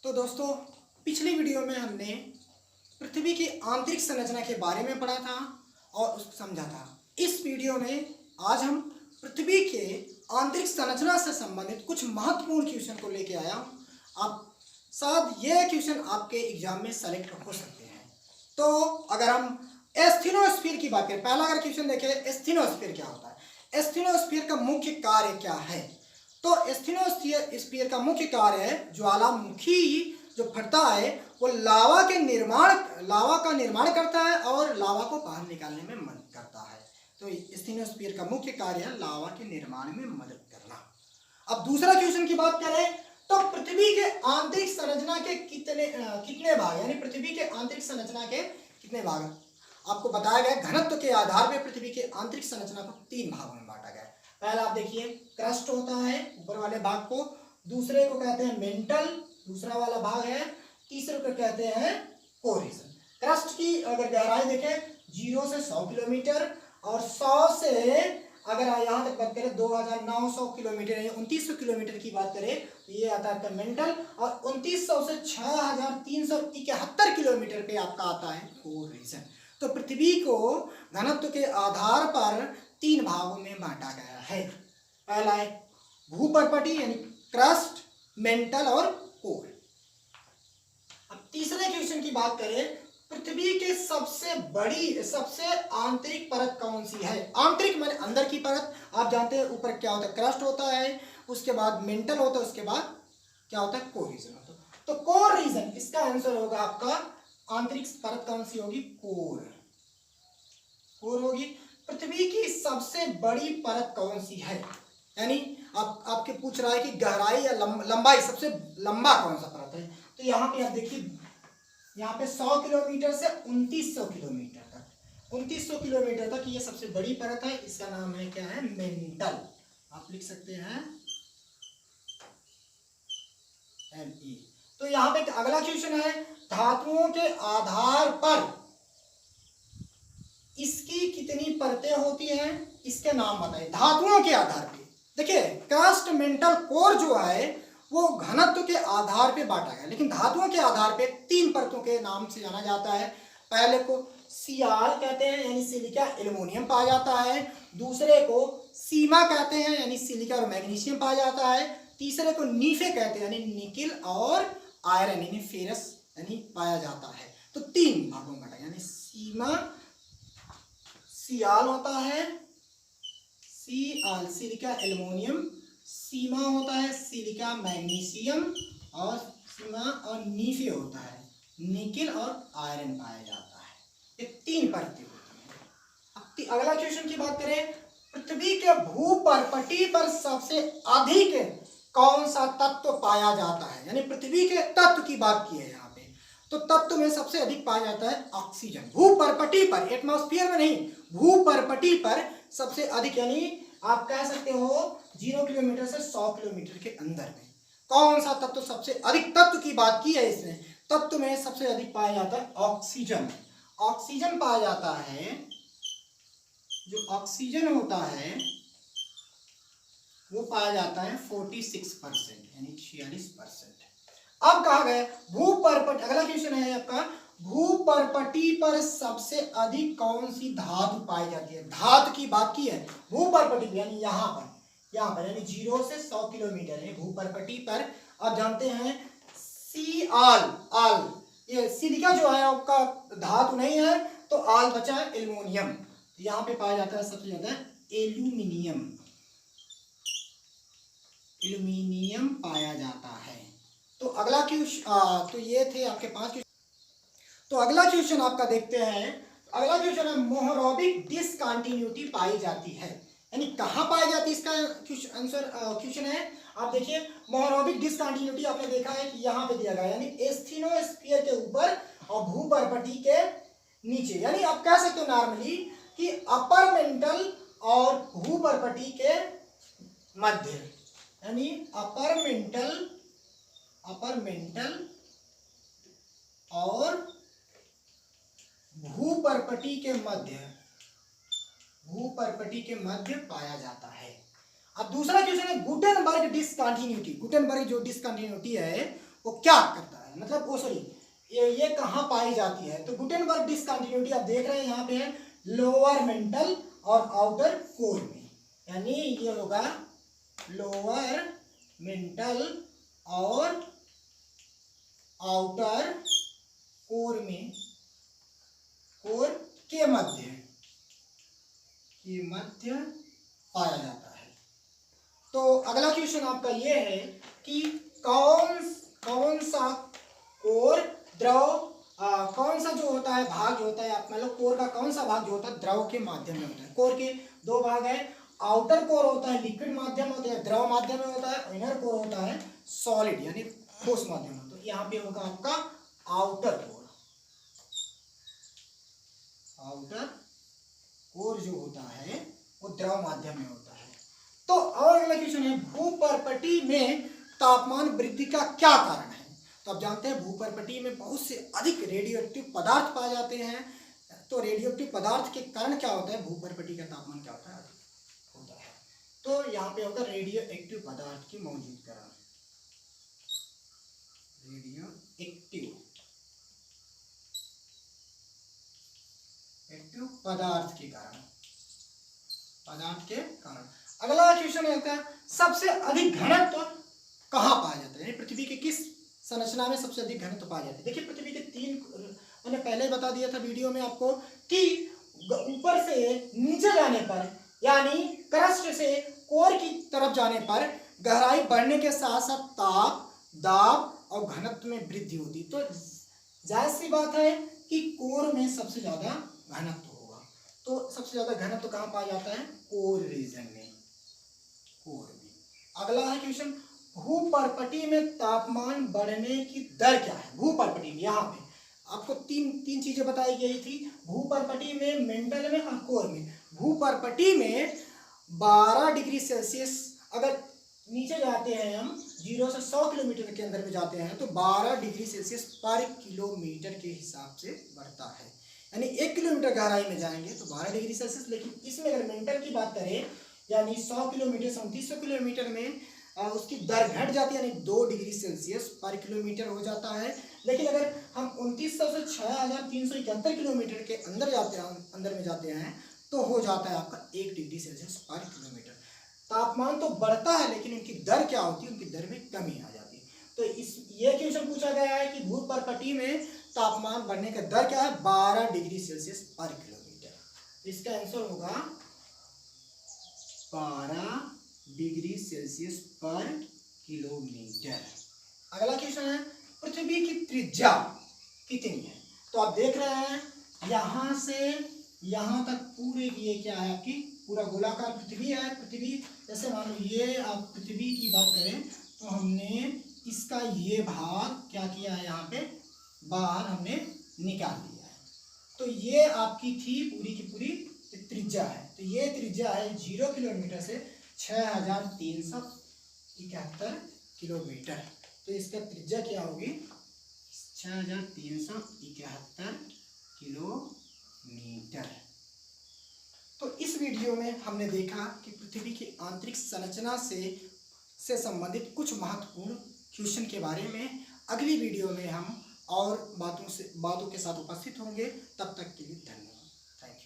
तो दोस्तों, पिछली वीडियो में हमने पृथ्वी की आंतरिक संरचना के बारे में पढ़ा था और उसको समझा था। इस वीडियो में आज हम पृथ्वी के आंतरिक संरचना से संबंधित कुछ महत्वपूर्ण क्वेश्चन को लेके आया हूँ। आप शायद ये क्वेश्चन आपके एग्जाम में सेलेक्ट हो सकते हैं। तो अगर हम एस्थेनोस्फीयर की बात करें, पहला अगर क्वेश्चन देखें, एस्थेनोस्फीयर क्या होता है, एस्थेनोस्फीयर का मुख्य कार्य क्या है। तो एस्थेनोस्फीयर का मुख्य कार्य है ज्वालामुखी जो फटता है वो लावा का निर्माण करता है और लावा को बाहर निकालने में मदद करता है। तो एस्थेनोस्फीयर का मुख्य कार्य है लावा के निर्माण में मदद करना। अब दूसरा क्वेश्चन की बात करें तो पृथ्वी के आंतरिक संरचना के कितने भाग, यानी पृथ्वी के आंतरिक संरचना के कितने भाग आपको बताया गया। घनत्व के आधार पर पृथ्वी के आंतरिक संरचना को 3 भागों में बांटा गया है। पहला आप देखिए, क्रस्ट होता है ऊपर वाले भाग को, दूसरे को कहते हैं मेंटल, दूसरा वाला भाग है, तीसरे को कहते हैं कोरिजन। क्रस्ट की अगर गहराई देखें 0 से 100 किलोमीटर और 100 से अगर यहाँ तक बात करें 2900 किलोमीटर या 2900 किलोमीटर की बात करें तो ये आता है मेंटल, और 2900 से 6371 किलोमीटर पे आपका आता है कोरिजन। तो पृथ्वी को घनत्व के आधार पर 3 भागों में बांटा गया है। पहला है भूपर्पटी यानी क्रस्ट, मेंटल और कोर। अब तीसरे क्वेश्चन की बात करें, पृथ्वी के सबसे आंतरिक परत कौन सी है। आंतरिक माने अंदर की परत। आप जानते हैं ऊपर क्या होता है, क्रस्ट होता है, उसके बाद मेंटल होता है, उसके बाद क्या होता है, कोर रीजन होता है। तो कोर रीजन इसका आंसर होगा आपका, आंतरिक परत कौन सी होगी, कोर होगी। पृथ्वी की सबसे बड़ी परत कौन सी है, यानी आपके पूछ रहा है कि गहराई या लंबाई, सबसे लंबा कौन सा परत है। तो यहाँ पे आप देखिए, यहाँ पे 100 किलोमीटर से 2900 किलोमीटर तक, 2900 किलोमीटर तक ये सबसे बड़ी परत है। इसका नाम है क्या है, मेंटल। आप लिख सकते हैं ME। तो यहाँ पे अगला क्वेश्चन है, धातुओं के आधार पर इसकी कितनी परतें होती हैं, इसके नाम बताइए। धातुओं के आधार पे देखिए, क्रस्ट, मेंटल, कोर जो है वो घनत्व के आधार पे बांटा गया, लेकिन धातुओं के आधार पे 3 परतों के नाम से जाना जाता है। पहले को सियाल कहते हैं यानी सिलिका एल्युमिनियम पाया जाता है, दूसरे को सीमा कहते हैं यानी सिलिका और मैग्नीशियम पाया जाता है, तीसरे को नीफे कहते हैं यानी निकिल और आयरन यानी फेरस यानी पाया जाता है। तो 3 भागों में बांटा, यानी सियाल होता है, सिलिका एल्युमिनियम, सीमा होता है सिलिका मैग्नीशियम, और सीमा और नीफे होता है निकिल और आयरन पाया जाता है। ये 3 परतें होती हैं। अगला क्वेश्चन की बात करें, पृथ्वी के भूपर्पटी पर सबसे अधिक कौन सा तत्व पाया जाता है, यानी पृथ्वी के तत्व की बात की है यहाँ पे। तो तत्व में सबसे अधिक पाया जाता है ऑक्सीजन। भूपर्पटी पर, एटमॉस्फेयर में नहीं, भूपर्पटी पर सबसे अधिक, यानी आप कह सकते हो 0 किलोमीटर से 100 किलोमीटर के अंदर में कौन सा तत्व सबसे अधिक, तत्व की बात की है इसमें, तत्व में सबसे अधिक पाया जाता है ऑक्सीजन। ऑक्सीजन पाया जाता है, जो ऑक्सीजन होता है वो पाया जाता है 46% यानी 46%। अब कहा गया भूपर्पट, अगला क्वेश्चन है आपका, भूपर्पटी पर सबसे अधिक कौन सी धातु पाई जाती है। धातु की बात की है भूपर्पटी यानी यहाँ पर यानी 0 से 100 किलोमीटर है भूपर्पटी पर। आप जानते हैं आल, ये सिलिका जो है आपका धातु नहीं है, तो आल बचा है एल्युमिनियम। यहाँ पे पाया जाता है सबसे ज्यादा एल्यूमिनियम पाया जाता है। तो अगला क्वेश्चन, तो ये थे आपके 5 क्वेश्चन। तो अगला क्वेश्चन आपका देखते हैं। अगला क्वेश्चन है, मोहरोबिक डिसकंटिन्यूटी पाई जाती है, यानी कहाँ पाई जाती है, इसका आंसर क्वेश्चन है। आप देखिए, मोहरोबिक डिसकंटिन्यूटी आपने देखा है कि यहाँ पे दिया गया, यानी एस्थेनोस्फीयर के ऊपर और भूपर्पटी के नीचे, यानी आप कह सकते हो नॉर्मली कि अपर मेंटल और भूपर्पटी के मध्य, यानी अपर मेंटल और भूपर्पटी के मध्य पाया जाता है। अब दूसरा क्वेश्चन है गुटेनबर्ग डिसकंटिन्यूटी। गुटेनबर्ग जो डिसकंटिन्यूटी है वो क्या करता है, मतलब वो सॉरी ये कहाँ पाई जाती है। तो गुटेनबर्ग डिसकंटिन्यूटी आप देख रहे हैं यहाँ पे है लोअर मेंटल और आउटर कोर में, यानी ये होगा लोअर मेंटल और आउटर कोर में, कोर के मध्य पाया जाता है। तो अगला क्वेश्चन आपका ये है कि कौन सा कोर द्रव कौन सा जो होता है भाग जो होता है, आप मतलब कोर का कौन सा भाग जो होता है द्रव के माध्यम में होता है। कोर के दो भाग है, आउटर कोर होता है लिक्विड माध्यम में होता है, द्रव माध्यम में होता है, इनर कोर होता है सॉलिड यानी ठोस माध्यम में। तो यहाँ पे होगा आपका आउटर कोर। आउटर कोर जो होता है वो द्रव माध्यम में होता है। तो और अगला क्वेश्चन है भूपर्पटी में तापमान वृद्धि का क्या कारण है। तो आप जानते हैं भूपर्पटी में बहुत से अधिक रेडियोएक्टिव पदार्थ पाए जाते हैं। तो रेडियोएक्टिव पदार्थ के कारण क्या होता है, भूपर्पटी का तापमान क्या होता है, अधिक होता है। तो यहाँ पे होगा रेडियोएक्टिव पदार्थ की मौजूदगी, रेडियोएक्टिव पदार्थ के कारण। अगला क्वेश्चन है सबसे अधिक घनत्व कहाँ पाया जाता है, पृथ्वी के किस संरचना में सबसे अधिक घनत्व पाया जाता है। देखिए पृथ्वी के तीन, मैंने पहले बता दिया था वीडियो में आपको कि ऊपर से नीचे जाने पर यानी क्रस्ट से कोर की तरफ जाने पर गहराई बढ़ने के साथ साथ ताप, दाब और घनत्व में वृद्धि होती। तो जाहिर सी बात है कि कोर में सबसे ज्यादा घनत्व होगा। तो सबसे ज्यादा घनत्व कहाँ पाया जाता है, कोर रीजन में, कोर में। अगला है क्वेश्चन भूपर्पटी में तापमान बढ़ने की दर क्या है। भूपर्पटी में यहाँ पे आपको तीन चीजें बताई गई थी, भूपर्पटी में, मेंटल में और कोर में। भूपर्पटी में 12 डिग्री सेल्सियस, अगर नीचे जाते हैं हम 0 से 100 किलोमीटर के अंदर में जाते हैं तो 12 डिग्री सेल्सियस पर किलोमीटर के हिसाब से बढ़ता है। यानी 1 किलोमीटर गहराई में जाएंगे तो 12 डिग्री सेल्सियस, लेकिन इसमें अगर मेंटल की बात करें यानी 100 किलोमीटर से 2900 किलोमीटर में उसकी दर घट जाती है, यानी 2 डिग्री सेल्सियस पर किलोमीटर हो जाता है। लेकिन अगर हम 2900 से 6371 किलोमीटर के अंदर में जाते हैं तो हो जाता है आपका 1 डिग्री सेल्सियस पर किलोमीटर। तापमान तो बढ़ता है लेकिन उनकी दर क्या होती है, उनकी दर में कमी आ जाती है। तो ये क्वेश्चन पूछा गया है कि भूपर्पटी में तापमान बढ़ने का दर क्या है, 12 डिग्री सेल्सियस पर किलोमीटर। इसका आंसर होगा 12 डिग्री सेल्सियस पर किलोमीटर। अगला क्वेश्चन है पृथ्वी की त्रिज्या कितनी है। तो आप देख रहे हैं यहां से यहां तक पूरे की ये क्या है, आपकी पूरा गोलाकार पृथ्वी है। पृथ्वी जैसे मान लो ये आप पृथ्वी की बात करें तो हमने इसका ये भाग क्या किया है, यहाँ पे बाहर हमने निकाल दिया है। तो ये आपकी थी पूरी की पूरी त्रिज्या है। तो ये त्रिज्या है 0 किलोमीटर से 6371 किलोमीटर। तो इसका त्रिज्या क्या होगी, 6371 किलोमीटर। तो इस वीडियो में हमने देखा कि पृथ्वी की आंतरिक संरचना से संबंधित कुछ महत्वपूर्ण क्वेश्चन के बारे में। अगली वीडियो में हम और बातों के साथ उपस्थित होंगे। तब तक के लिए धन्यवाद। Thank you.